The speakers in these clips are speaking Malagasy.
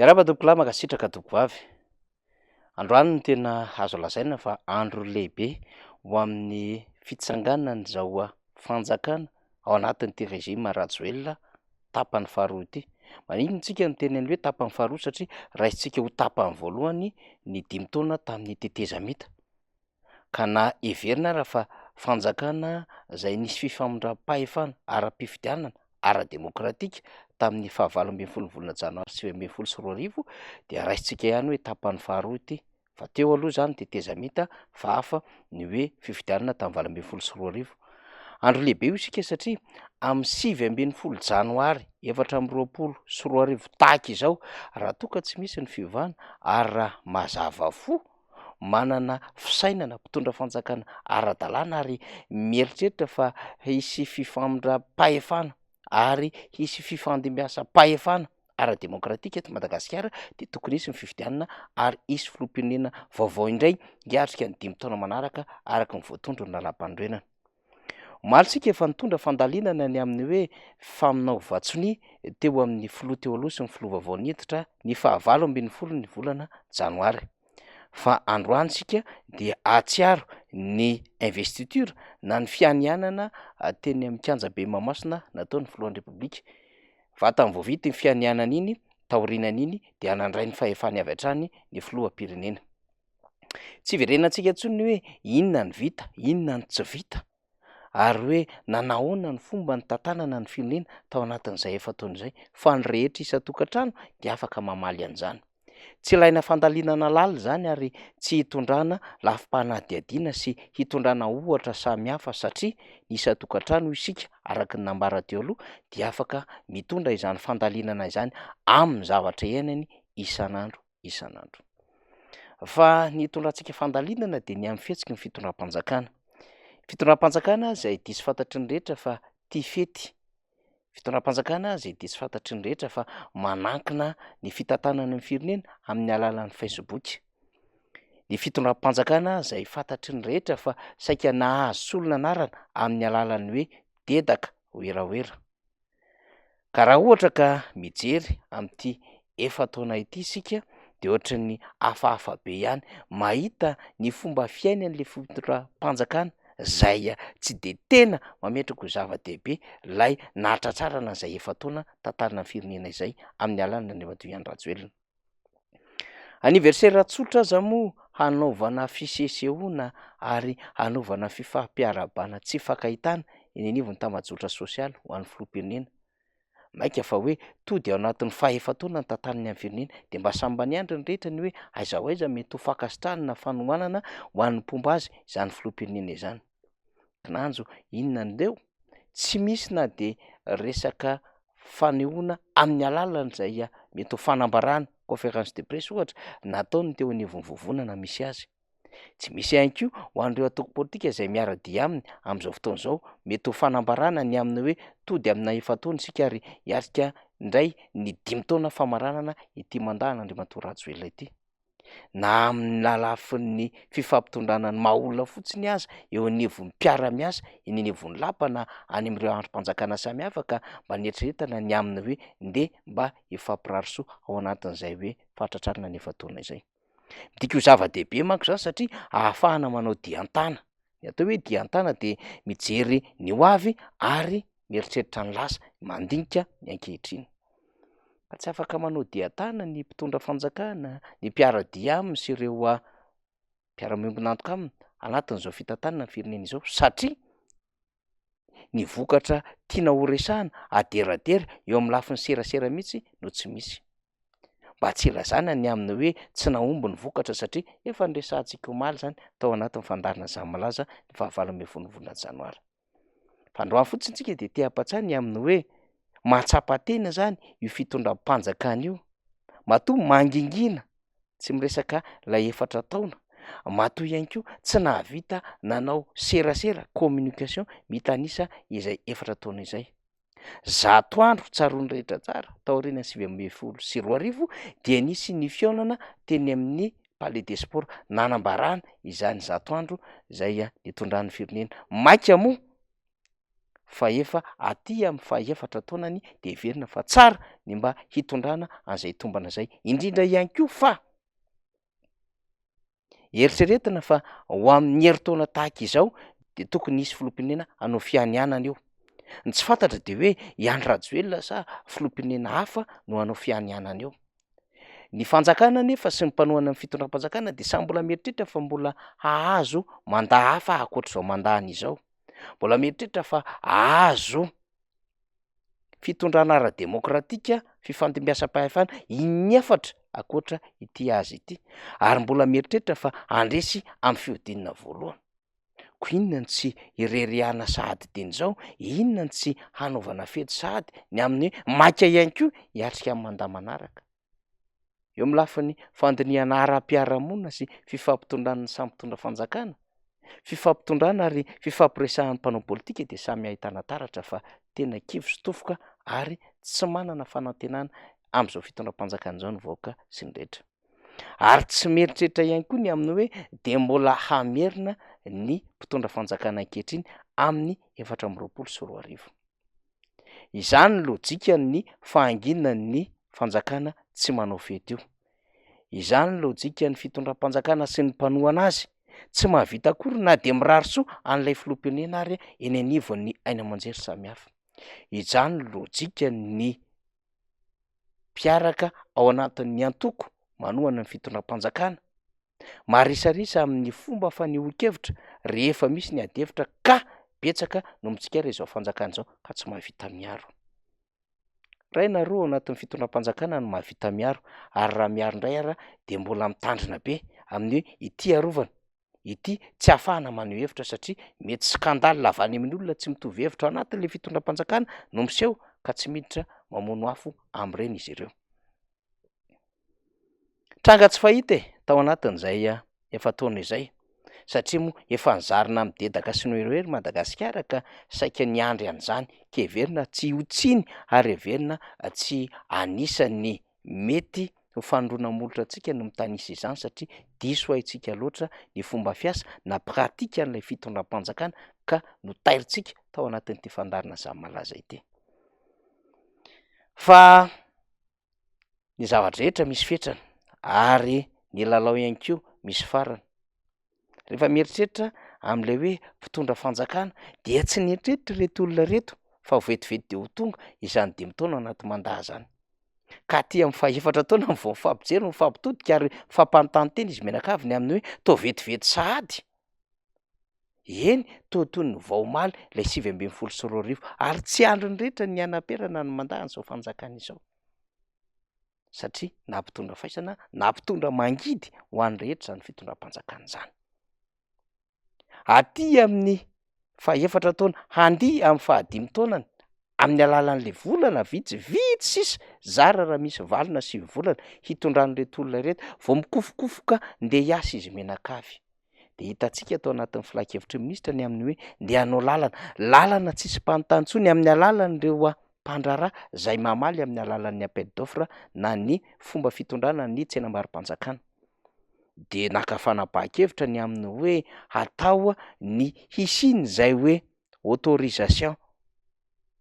Iaraba tompolahy mankasitraka tompovavy. Androany no tena azo lazaina fa andro lehibe ho amin'ny fitsanganan'izao fanjakana ao anatin'ity rejima Rajoelina tapany faharoa ity. Manino isika no teny hoe tapany faharoa satria raisitsika ho tapany voalohany ny 5 taona tamin'ny tetezamita. Ka na heverina ara fa fanjakana izay nisy fifamindram-pahefana ara-pifidianana ara-demokratika tamin'ny 28 volana janoary 2024 dia raisitsika ihany hoe tapany faharoa ity. Fa teo aloha izany tetezamita fa hafa ny hoe fifidianana tamin'ny 28. Andro lehibe io isika satria amin'ny 9 janoary 2024 tahaka izao raha toa ka tsy misy ny fiovana ary raha mazava fo manana fisainana mpitondra fanjakana ara-dalàna ary mieritreritra fa hisy fifamindram-pahefana ary hisy fifandimbiasam-pahefana ara-demokratika eto Madagasikara dia tokony hisy ny fifidianana ary hisy filoham-pirenena vaovao indray hiatrika ny 5 taona manaraka araka ny voatondro ny lalam-pandroenana. Maro isika efa nitondra fandalinana ny amin'ny hoe faminao vatsonia teo amin'ny filoha teo aloha sy ny filoha vaovao niditra ny 29 ny volana janoary. Fa androany isika dia ahatsiaro ny investiture na ny fianianana teny amin'ny kianjabe Mahamasina nataon'ny filohan'ny repoblika. Vatany vao vita ny fianianana iny taorianana iny dia nandray ny fahefany avy hatrany ny filoham-pirenena. Tsy iverenantsika intsony ny hoe inona ny vita, inona ny tsy vita ary hoe nanahoana ny fomba ny tantanana ny firenena tao anatin'izay efa-taona izay, fa ny rehetra isan-tokantrano dia afaka mamaly an'izany. Tsy ilaina fandalinana lalina izany ary tsy hitondrana lafim-panadihadiana sy hitondrana ohatra samihafa satria ny isan-tokantrano isika araka ny nambara teo aloha dia afaka mitondra izany fandalinana izany amin'ny zavatra iainany isan'andro isan'andro. Fa ny hitondrantsika fandalinana dia ny amin'ny fihetsiky ny fitondram-panjakana. Fitondram-panjakana izay diso fantatry ny rehetra fa tia fety. Fitondram-panjakana izay diso fantatry ny rehetra fa manankina ny fitantanana ny firenena amin'ny alalan'ny Facebook. Ny fitondram-panjakana izay fantatry ny rehetra fa saika nahazo solona anarana amin'ny alalan'ny hoe dedaka hoerahoera. Ka raha ohatra ka mijery amin'ity efa-taona ity isika dia ohatran'ny hafahafa be ihany mahita ny fomba fiainan'ilay fitondram-panjakana izay tsy dia tena mametraka ho zava-dehibe ilay nahatratsarana izay efa-taona tantarana firenena izay amin'ny alalan'ny Andry Rajoelina. Aniversera tsotra aza moa hanaovana fisesehoana ary hanaovana fifampiarabana tsy fankahitana eny anivon'ny tambajotra sosialy ho an'ny filoham-pirenena. Maika fa hoe tody ao anatin'ny fahefa-taona ny tantarany amin'ny firenena dia mba samy niandry ny rehetra ny hoe aiza ho aiza mety ho fankasitrahana fanohanana ho an'ny mpomba azy izany filoham-pirenena izany. Kinanjo inona andreo tsy misy na dia resaka fanehoana amin'ny alalan'izay mety ho fanambarana conférence de presse ohatra nataony teo anivon'ny vovonana misy azy. Tsy misy ihany koa ho an'ireo antoko politika izay miara-dia aminy amin'izao fotoana izao mety ho fanambarana ny amin'ny hoe tody amina efa-taona isika ary hiatrika indray ny 5 taona famaranana ity mandahan'Andriamatoa Rajoelina ity. Na amin'ny lalafin'ny fifampitondrana ny maha-olona fotsiny aza eo anivon'ny mpiara-miasa eny anivon'ny lapa na any amin'ireo androm-panjakana samihafa ka mba nieritreretana ny aminy hoe ndeha mba hifampirary soa ao anatin'izay hoe fahatratrarana ny efa-taona izay. Midika ho zava-dehibe manko izany satria ahafahana manao diantana. Ny atao hoe diantana dia mijery ny ho avy ary mieritreritra ny lasa mandinika ny ankehitriny. Tsy afaka manao diantana ny mpitondra fanjakana, ny mpiara-dia aminy sy ireo mpiara-miombina antoka aminy anatin'izao fitantanana ny firenena izao satria ny vokatra tiana ho resahana aderadera eo amin'ny lafiny serasera mihitsy no tsy misy. Mba tsy ilazana ny aminy hoe tsy nahomby ny vokatra satria efa niresahantsika omaly izany tao anatin'ny fandarina izany malaza ny 28 volana janoary. Fa androany fotsiny tsika dia te-hampatsany ny aminy hoe mahatsapa-tena izany io fitondram-panjakana io. Matoa mangingina tsy miresaka ilay 4 taona. Matoa ihany koa tsy nahavita nanao serasera communication mitanisa izay 4 taona izay. 100 andro tsaroany rehetra tsara taorian'ny 2022 dia nisy ny fihaonana teny amin'ny Palais des Sports nanambarana izany 100 andro izay nitondran'ny firenena. Maika moa fahefa aty amin'ny faefatra taonany de heverina fa tsara ny mba hitondrana an'izay tombana zay, indrindra ihany koa fa eritreretina fa ho amin'ny herintaona tahaka izao de tokony hisy filoham-pirenena hanao fianianana eo. Ny tsy fantatra de hoe i Andry Rajoelina sa filoham-pirenena hafa no hanao fianianana eo. Ny fanjakana nefa sy ny mpanohana ny fitondram-panjakana de samy mbola mieritreritra fa mbola hahazo mandat hafa ankoatr'izao mandahan'izao, mbola mieritreritra fa ahazo fitondrana ara-demokratika, fifandimbiasam-pahefana inefatra ankoatra ity azy ity, ary mbola mieritreritra fa handresy amin'ny fihodinana voalohany. Ko inona ny tsy ireriana sahady teny zao, inona ny tsy hanaovana fety sahady ny amin'ny maika ihany koa hiatrika amin'ny mandat manaraka. Eo amin'ny lafin'ny fandinihana ara-piarahamonina sy fifampitondrana ny samy mpitondra fanjakana, fifampitondrana ary fifampiresahan'ny mpanao politika de samy ahitana taratra fa tena kivy sy tofoka ary tsy manana fanantenana amin'izao fitondram-panjakana izao ny vahoaka sy ny rehetra. Ary tsy mieritreritra ihany koa ny amin'ny hoe de mbola hamerina ny mpitondra fanjakana ankehitriny amin'ny 2024. Izany ny lôjika ny fahanginan'ny fanjakana tsy manao fety io. Izany ny lôjika ny fitondram-panjakana sy ny mpanohana azy tsy mahavita akory na de mirary soa an'ilay filoham-pirenena ary eny anivon'ny aina aman-jery samihafa. Izany ny lôjika ny mpiaraka ao anatin'ny antoko manohana ny fitondram-panjakana marisarisa amin'ny fomba fanehoan-kevitra rehefa misy ny adevitra ka betsaka no mitsikara izao fanjakana izao ka tsy mahavita miaro. Ray na roa ao anatin'ny fitondram-panjakana no mahavita miaro, ary raha miaro indray ara de mbola mitandrina be amin'ny hoe ity arovana, ity tsy ahafahana maneho hevitra satria mety skandale avy any amin'ny olona tsy mitovy hevitra ao anatin'le fitondram-panjakana no miseho ka tsy miditra mamono afo amin'ireny izy ireo. Tranga tsy fahita tao anatin'izay efa taona izay satria moa efa nizarina midedaka sy noherohery Madagasikara ka saika niandry an'izany ka heverina tsy ho tsiny ary heverina tsy anisan'ny mety ho fanondroana molotra antsika no mitanisa izany satria diso haitsika loatra ny fomba fiasa na pratika an'ilay fitondram-panjakana ka no tairitsika tao anatin'ity fandarina izany malaza ity. Fa ny zavatra rehetra misy fetrany ary ny lalao ihany koa misy farany. Rehefa mieritreritra amin'ilay hoe mpitondra fanjakana dia tsy nieritreritra reto olona reto fa vetivety de ho tonga izany 5 taona anaty mandat zany. Ka aty amin'ny faefatra taona ny vao mifampijery mifampitodika ary mifampanontany teny izy menakavy amin'ny hoe toa vetivety sahady. Eny toy ny vao omaly ilay 2024 ary tsy androny rehetra ny hanaperana ny mandahan'izao fanjakana izao. Satria na mpitondra faisana na mpitondra mangidy ho an'ny rehetra zany fitondram-panjakana izany. Aty amin'ny faefatra taona handihy amin'ny 15 taonany amin'ny alalan'le volana vitsivitsy sisa zara raha misy valona 7 volana hitondran'ireto olona reto vao mikofokofoka ndeha hiasa izy menakavy. De hitantsika tao anatin'ny filan-kevitry ny minisitra ny amin'ny hoe ndeha hanao lalana tsisy mpanontany intsony amin'ny alalan'ireo mpandraharaha zay mamaly amin'ny alalan'ny appel d'offre na ny fomba fitondrana ny tsenam-barim-panjakana. De naka fanapahan-kevitra ny amin'ny hoe hatao ny hisiny zay hoe autorisation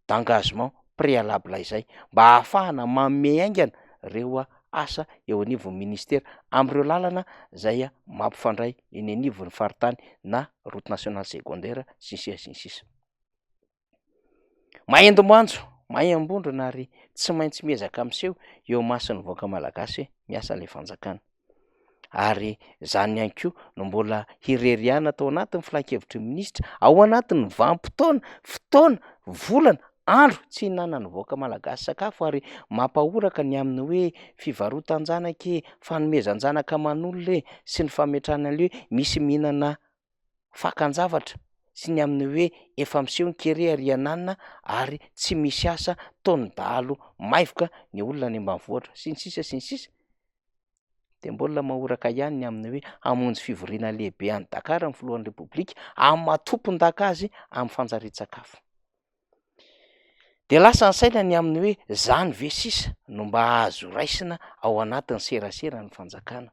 d'engagement préalable izay mba ahafahana manome aingana ireo asa eo anivon'ny ministera amin'ireo lalana zay mampifandray eny anivon'ny faritany na route nationale secondaire sy ny sisa. Mahendo manjo, mahem-bondrona ary tsy maintsy miezaka miseho eo mason'ny vahoaka malagasy miasa an'ilay fanjakana. Ary zany ihany koa no mbola hireriana tao anatin'ny filan-kevitry ny minisitra ao anatin'ny vanim-potoana, fotoana, volana, andro tsy hinanan'ny vahoaka malagasy sakafo ary mampahoraka ny amin'ny hoe fivarotan-janaka, fanomezan-janaka aman'olona sy ny fametrahana an'le hoe misy mihinana fakan-javatra sy ny amin'ny hoe efa miseho ny kere ary ananina ary tsy misy asa taon'ny dahalo maivoka ny olona any ambanivohitra sy ny sisa sy ny sisa. De mbola mahoraka ihany ny amin'ny hoe hamonjy fivoriana lehibe any Dakar amin'ny filohan'ny Repoblika amin'ny matompon-daka azy amin'ny fanjarian-tsakafo. De lasa ny saina ny amin'ny hoe zany ve sisa no mba azo raisina ao anatin'ny serasera ny fanjakana.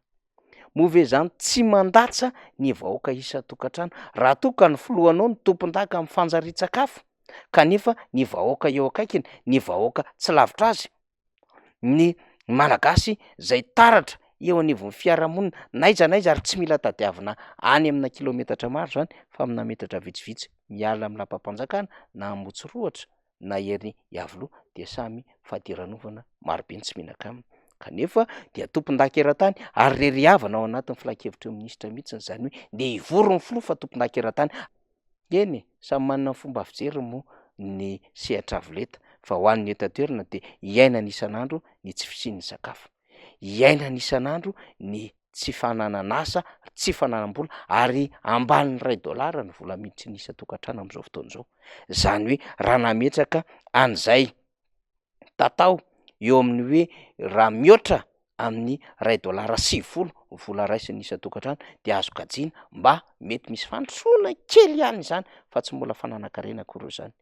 Move zany tsy mandatsa ny vahoaka isa-tokantrano raha toa ka ny filohanao ny tompon-daka amin'ny fanjarian-tsakafo kanefa ny vahoaka eo akaikiny, ny vahoaka tsy lavitra azy, ny malagasy zay taratra eo anivon'ny fiarahamonina n'aiza n'aiza ary tsy mila tadiavina any amina kilometatra maro zany fa amina metatra vitsivitsy miala amin'ny lampam-panjakana na Amotsirohatra na ery Iavoloha de samy fahadiran'ovana marobe ny tsy mihinan-kanina, kanefa dia tompon-dahakeran-tany ary rery havana ao anatin'ny filan-kevitry ny minisitra mihitsiny zany hoe nde hivory ny filoha fa tompon-dahakeran-tany. Eny samy manana ny fomba fijery moa ny sehatra avolenta fa ho an'ny eto an-toerana de iainana isan'andro ny tsy fisian'ny sakafo, iainana isan'andro ny tsy fananana asa, tsy fananam-bola ary ambanin'ny $1 ny vola miditry ny isan-tokantrano am'izao fotoana izao. Zany hoe raha nametraka an'izay tatao eo amin'ny hoe raha mihoatra amin'ny $1.50 vola raisiny isan-tokantrano de azo kajiana mba mety misy fandrosoana kely ihany izany fa tsy mbola fananan-karena akory izany.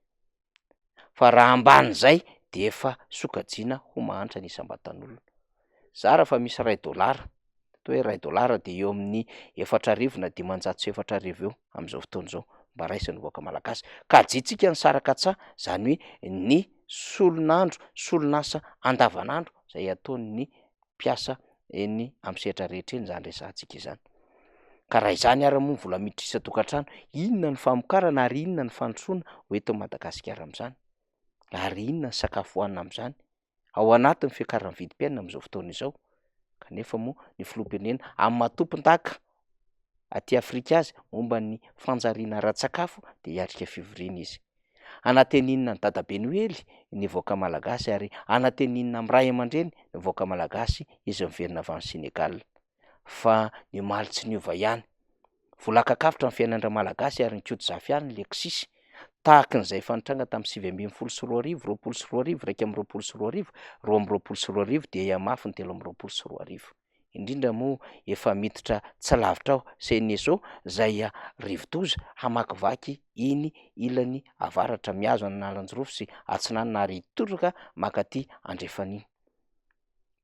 Fa raha ambanin'izay de efa sokajiana ho mahantra ny isam-batan'olona. Zara fa misy $1, atao hoe $1 de eo amin'ny 4,000 na 500 sy 4,000 eo am'izao fotoana izao mba raisin'ny vahoaka malagasy. Kajiantsika ny saraka tsara zany hoe ny solon'andro, solon'asa andavanandro zay ataon'ny mpiasa eny amin'ny sehatra rehetra eny zany resahantsika izany. Ka raha izany ary moa ny vola miditra isan-tokantrano, inona ny famokarana ary inona ny fandrosoana ho eto Madagasikara am'zany? Ary inona ny sakafo hohanina am'zany? Ao anatin'ny fiakaran'ny vidim-piainana am'izao fotoana izao, kanefa moa ny filoham-pirenena amin'ny matompon-daka aty Afrika azy momba ny fanjariana ara-tsakafo de hiatrika fivoriana izy. Anateninina ny dadabe Noely ny vahoaka malagasy ary anateninina amin'ny ray aman-dreny ny vahoaka malagasy izy miverina avy any Senegal, fa ny omaly tsy niova ihany. Volan-kakafitra ny fiainan'ireo malagasy ary nikody zafy ihany ny leksisy tahakan'izay fanitranga tamin'ny 2024, 2024, 2024, 2024 de ihamafy ny 2024. Indrindra moa efa miditra tsy lavitra aho CNSO zay rivo-doza hamakivaky iny ilany avaratra mihazo an'Analonjirofo sy Atsinanana na ary hitoraka makaty Andrefaniny.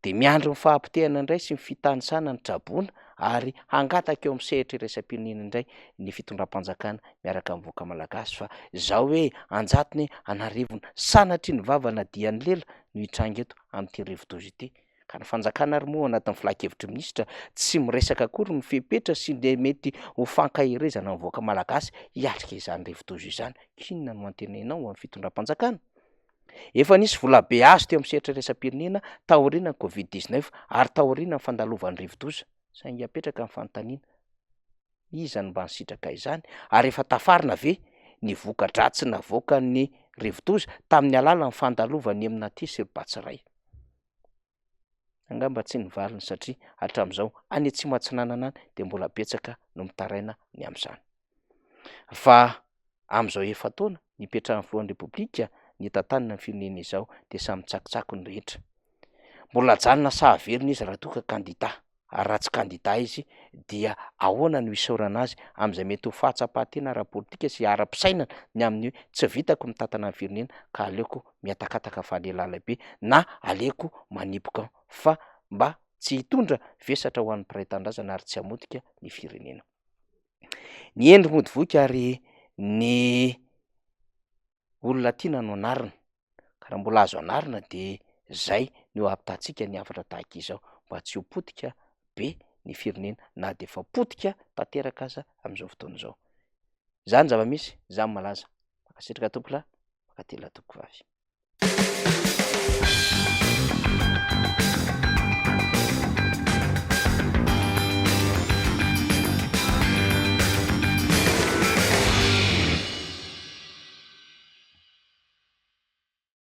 De miandry ny fahampitehana indray sy ny fitanisana ny Draboana ary hangataka eo amin'ny sehatra iraisam-pirenena indray ny fitondram-panjakana miaraka amin'ny vahoaka malagasy fa zao hoe anjatony anarivony sanatry ny vavana dian'ny lela no hitranga eto amin'ity rivo-doza ity. Ka ny fanjakana ary moa anatin'ny filan-kevitry minisitra tsy miresaka akory ny fepetra sy nde mety ho fankahirezana amin'ny vahoaka malagasy hiatrika izany rivo-doza izany. Inona no antenenao amin'ny fitondram-panjakana? Efa nisy vola be azo teo amin'ny sehatra iraisam-pirenena taorian'ny Covid-19 ary taoriana ny fandalovan'ny rivo-doza, saingy apetraka ny fanontaniana. Iza no mba nisitraka izany? Ary efa tafarina ve ny voka-dratsy navoaka ny rivo-doza tamin'ny alalan'ny fandalovany Eminaty sy Batsiray? Angamba tsy nivaliny satria hatramin'izao any Atsimo Atsinanana any de mbola betsaka no mitaraina ny am'izany. Fa am'izao efa taona nipetrahan'ny filohan'ny repoblika ny tantanina ny firenena izao de samy tsakotsako ny rehetra. Mbola janona sahaverina izy raha toa ka kandida, ary raha tsy kandida izy dia ahoana no isaorana azy am'izay mety ho fahatsapatena ara-politika sy ara-pisainana ny amin'ny hoe tsy vitako mitantana ny firenena ka aleoko miatakataka fahalala be na aleoko manipoka fa mba tsy hitondra vesatra ho an'ny mpiray tanindrazana ary tsy hamotika ny firenena. Ny endry mody voky ary ny olona tiana no anarina, ka raha mbola azo anarina de zay no ampitahantsika ny hafatra tahaka izao mba tsy ho potika be ny firenena na de efa potika tanteraka aza am'izao fotoana izao. Zany zava-misy, zany malaza. Makasitraka tompoko lahy, makatela tompoko vavy.